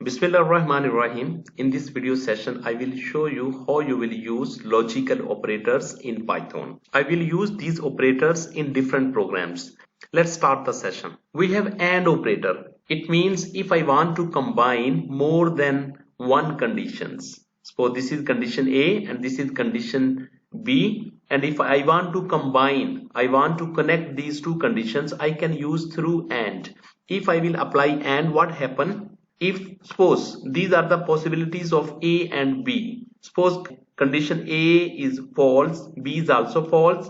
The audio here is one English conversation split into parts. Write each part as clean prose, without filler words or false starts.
Bismillahirrahmanirrahim. In this video session, I will show you how you will use logical operators in Python. I will use these operators in different programs. Let's start the session. We have AND operator. It means if I want to combine more than one conditions. Suppose this is condition A and this is condition B, and if I want to combine, I want to connect these two conditions, I can use through AND. If I will apply AND, what happen? If suppose these are the possibilities of A and B. Suppose condition A is false, B is also false.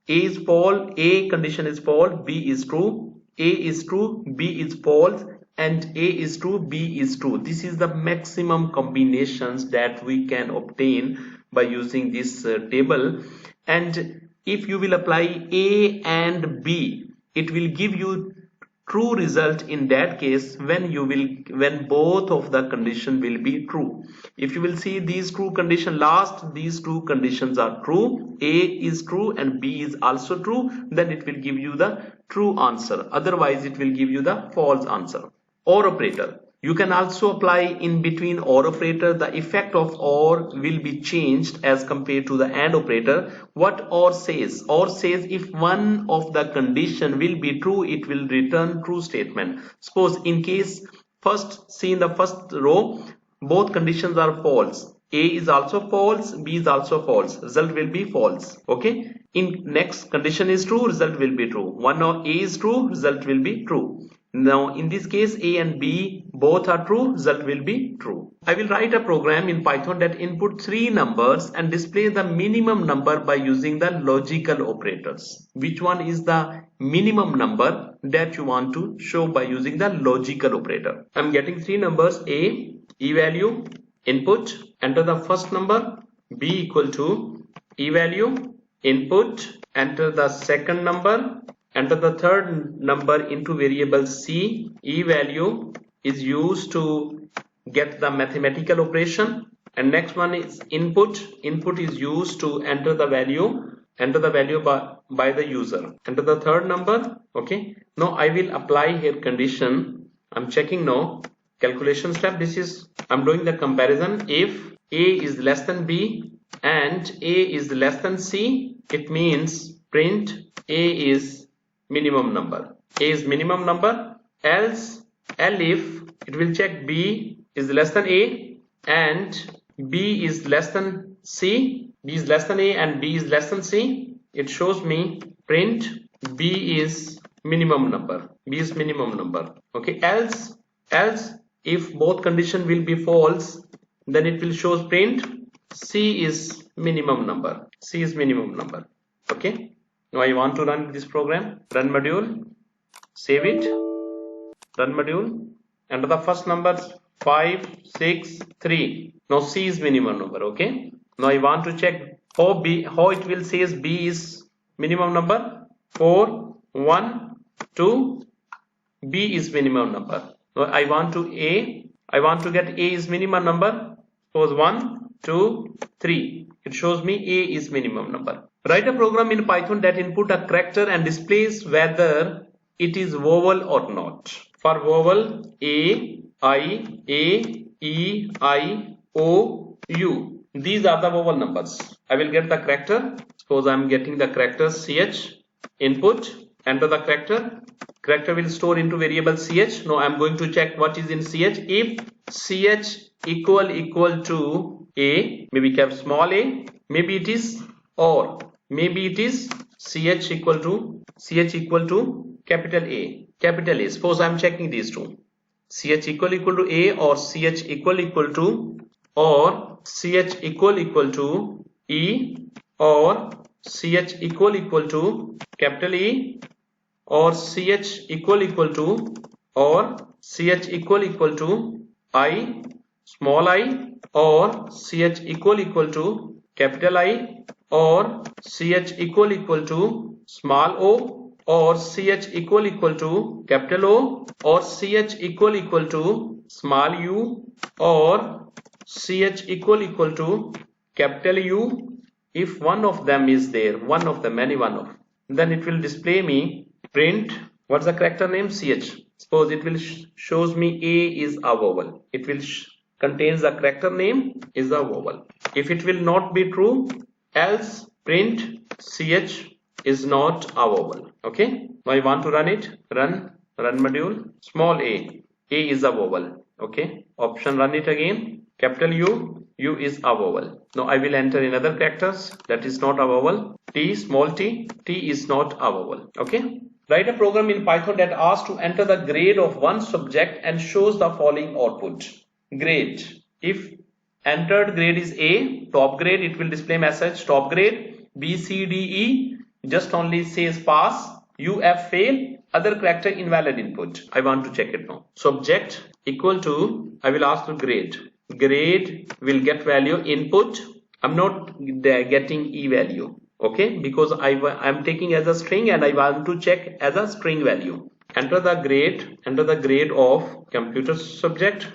A is false, A condition is false, B is true. A is true, B is false, and A is true, B is true. This is the maximum combinations that we can obtain by using this table. And if you will apply A and B, it will give you true result in that case when both of the condition will be true. If you will see these two condition, last these two conditions are true, A is true and B is also true, then it will give you the true answer. Otherwise it will give you the false answer. OR operator. You can also apply in between OR operator. The effect of OR will be changed as compared to the AND operator. What OR says? OR says if one of the condition will be true, it will return true statement. Suppose in case see in the first row, both conditions are false. A is also false, B is also false. Result will be false. Okay. In next condition is true, result will be true. One of A is true, result will be true. Now in this case A and B both are true, result will be true. I will write a program in Python that input 3 numbers and display the minimum number by using the logical operators. Which one is the minimum number that you want to show by using the logical operator? I am getting 3 numbers: A, E value, input, enter the first number, B equal to E value, input, enter the second number, enter the third number into variable C. E value is used to get the mathematical operation, and next one is input. Input is used to enter the value by the user. Enter the third number. Okay, now I will apply here condition. I'm checking now calculation step. This is I'm doing the comparison. If A is less than B and A is less than C, it means print A is minimum number. A is minimum number. Else if it will check B is less than A and B is less than C. B is less than A and B is less than C. It shows me print B is minimum number. B is minimum number. Okay. Else if both condition will be false, then it will show print C is minimum number. C is minimum number. Okay. Now I want to run this program. Run module, save it, run module, enter the first numbers 5, 6, 3. Now C is minimum number. Okay. Now I want to check how it will says B is minimum number. 4, 1, 2, B is minimum number. Now I want to get A is minimum number. Suppose 1, 2, 3. It shows me A is minimum number. Write a program in Python that input a character and displays whether it is vowel or not. For vowel, A, I, A, E, I, O, U. These are the vowel numbers. I will get the character. Suppose I am getting the character CH. Input, enter the character. Character will store into variable CH. Now I am going to check what is in CH. If CH equal to A, maybe cap small a, maybe it is, or maybe it is CH equal to capital A. Suppose I am checking these two. CH equal to A or CH equal to, or CH equal to E, or CH equal to capital E, or CH equal to, or CH equal to I, small I, or CH equal to capital I, or CH equal to small o, or CH equal to capital O, or CH equal to small u, or CH equal to capital U. If one of them is there, any one of, then it will display me print. What's the character name? CH. Suppose it will shows me A is a vowel. It will contains the character name is a vowel. If it will not be true, else print ch is not a vowel. Okay. Now I want to run it. Run module. Small a. A is a vowel. Okay. Option run it again. Capital U. U is a vowel. Now I will enter in other characters. That is not a vowel. T, small t. T is not a vowel. Okay. Write a program in Python that asks to enter the grade of one subject and shows the following output. Grade. If entered grade is A, top grade, it will display message top grade. B, C, D, E just only says pass. U, F fail. Other character invalid input. I want to check it now. Subject equal to, I will ask the grade. Grade will get value input. I'm not getting E value. Okay, because I'm taking as a string and I want to check as a string value. Enter the grade of computer subject.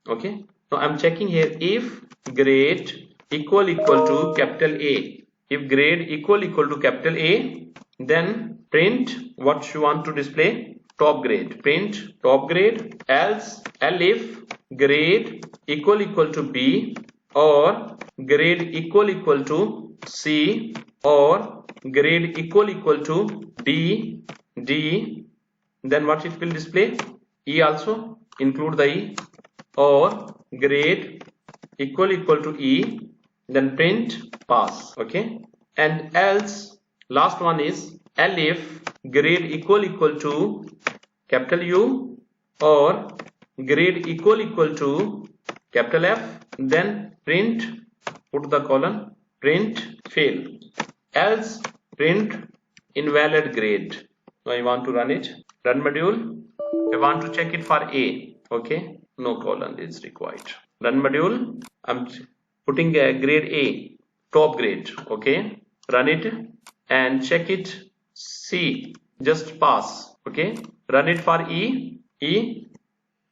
Okay, now I'm checking here if grade equal to capital A. If grade equal to capital A, then print what you want to display, top grade. Print top grade. Else if grade equal to B or grade equal to C or grade equal to D, then what it will display? E also, include the E, or grade equal to E, then print pass. Okay, and else last one is if grade equal to capital U or grade equal to capital F, then print, put the colon, print fail. Else print invalid grade. Now I want to run it. Run module. I want to check it for A. Okay, no colon is required. Run module. I'm putting a grade A, top grade. Okay, run it and check it. C, just pass. Okay, run it for E. E,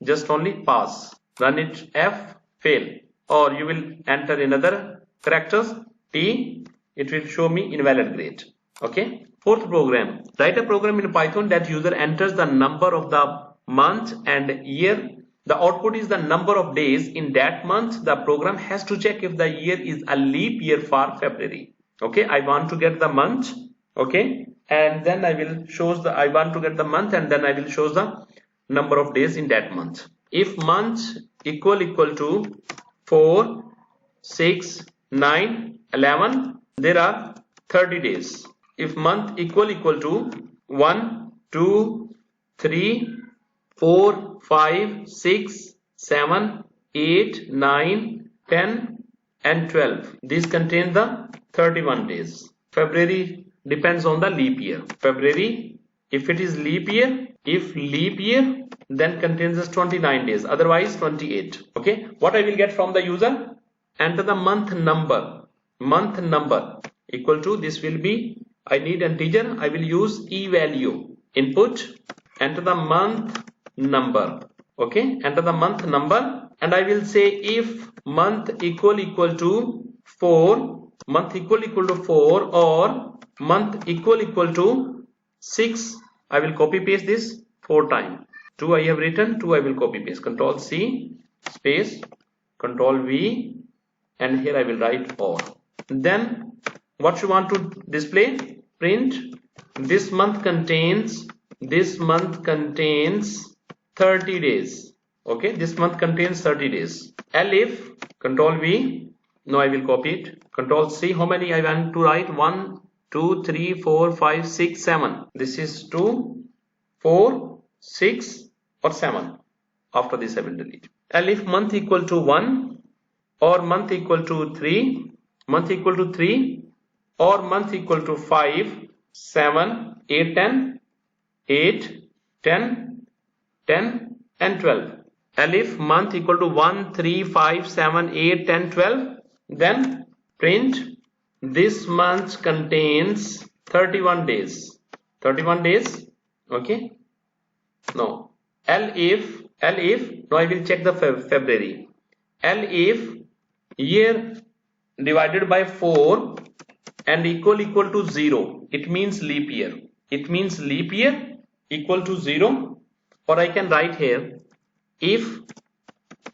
just only pass. Run it F, fail. Or you will enter another characters T. It will show me invalid grade. Okay. Fourth program. Write a program in Python that user enters the number of the month and year. The output is the number of days in that month. The program has to check if the year is a leap year for February. Okay. I want to get the month. Okay. And then I will show I want to get the month and then I will show the number of days in that month. If month equal to 4, 6, 9, 11, there are 30 days. If month equal to 1, 2, 3, 4, 5, 6, 7, 8, 9, 10 and 12. These contain the 31 days. February depends on the leap year. February, if it is leap year, then contains 29 days, otherwise 28. Okay, what I will get from the user? Enter the month number equal to, this will be, I need integer, I will use E value. Input, enter the month number. Okay, enter the month number and I will say if month equal to 4, month equal to 4 or month equal to 6, I will copy paste this 4 times. 2 I have written, 2 I will copy paste. Control C space, Control V, and here I will write or. Then what you want to display? Print this month contains 30 days. Okay, this month contains 30 days. If Control V, now I will copy it. Control C, how many I want to write? 1, 2, 3, 4, 5, 6, 7. This is 2, 4, 6 or 7. After this I will delete. If month equal to 1 or month equal to 3, month equal to 3 or month equal to 5, 7, 8, 10, 8, 10, 10 and 12. If month equal to 1, 3, 5, 7, 8, 10, 12, then print this month contains 31 days. 31 days. Okay. No. If now I will check the February. If year divided by 4 and equal to 0, it means leap year. It means leap year equal to 0 or I can write here, if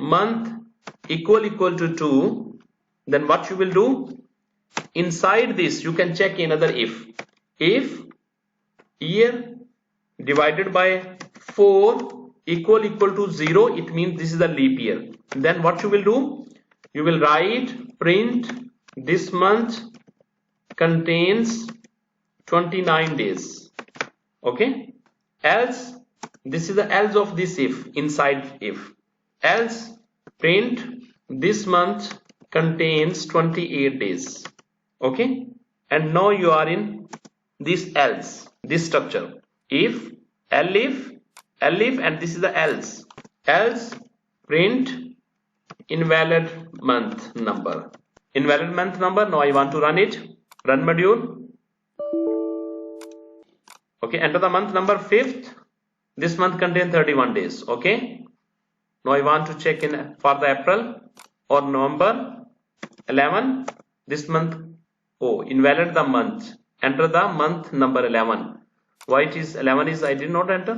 month equal to 2, then what you will do, inside this you can check another if year divided by 4 equal to 0, it means this is a leap year. Then what you will do, you will write print this month contains 29 days. Okay, else, this is the else of this if, inside if, else print this month contains 28 days. Okay, and now you are in this else, this structure, if, elif, and this is the else print invalid month number. Now I want to run it, run module. Okay, enter the month number 5th. This month contains 31 days. Okay, now I want to check in for the April or November 11. This month, oh, invalid the month. Enter the month number 11. Why it is 11 is I did not enter.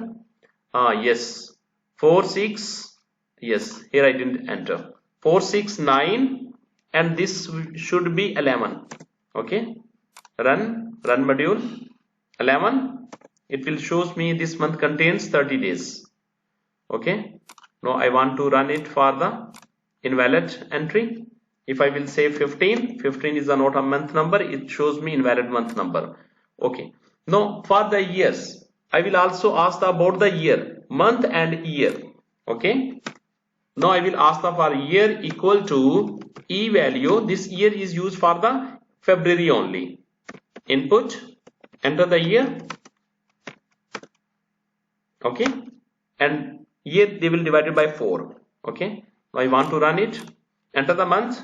Yes, 4 6. Yes, here I didn't enter 4 6 9, and this should be 11. Okay, run module 11. It will shows me this month contains 30 days. Okay, now I want to run it for the invalid entry. If I will say 15 is not a month number, it shows me invalid month number. Okay, now for the years, I will also ask about the year, month and year. Okay, now I will ask for year equal to e value. This year is used for the February only. Input, enter the year. Okay, and year they will divide it by 4. Okay, now I want to run it. Enter the month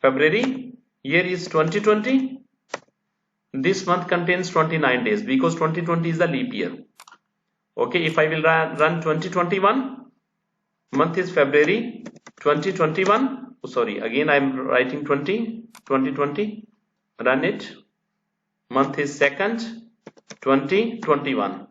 February, year is 2020. This month contains 29 days because 2020 is the leap year. Okay, if I will run 2021, month is February 2021. Oh, sorry, again I am writing 2020. Run it. Month is 2nd 2021.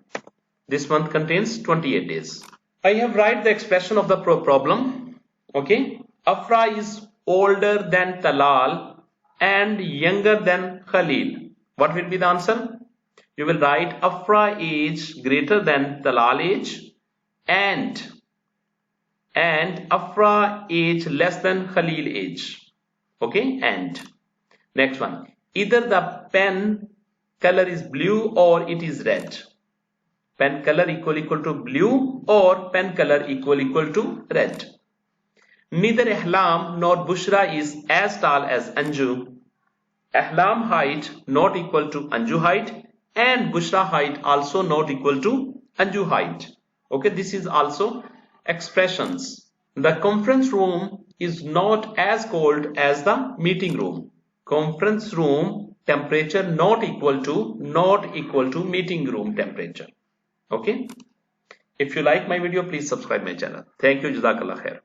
This month contains 28 days. I have write the expression of the problem. Okay, Afra is older than Talal and younger than Khalil. What will be the answer? You will write Afra age greater than Talal age and Afra age less than Khalil age. Okay, and next one, either the pen color is blue or it is red. Pen color equal to blue or pen color equal to red. Neither Ahlam nor Bushra is as tall as Anju. Ahlam height not equal to Anju height, and Bushra height also not equal to Anju height. Okay, this is also expressions. The conference room is not as cold as the meeting room. Conference room temperature not equal to meeting room temperature. Okay, if you like my video, please subscribe my channel. Thank you. Jazakallah khair.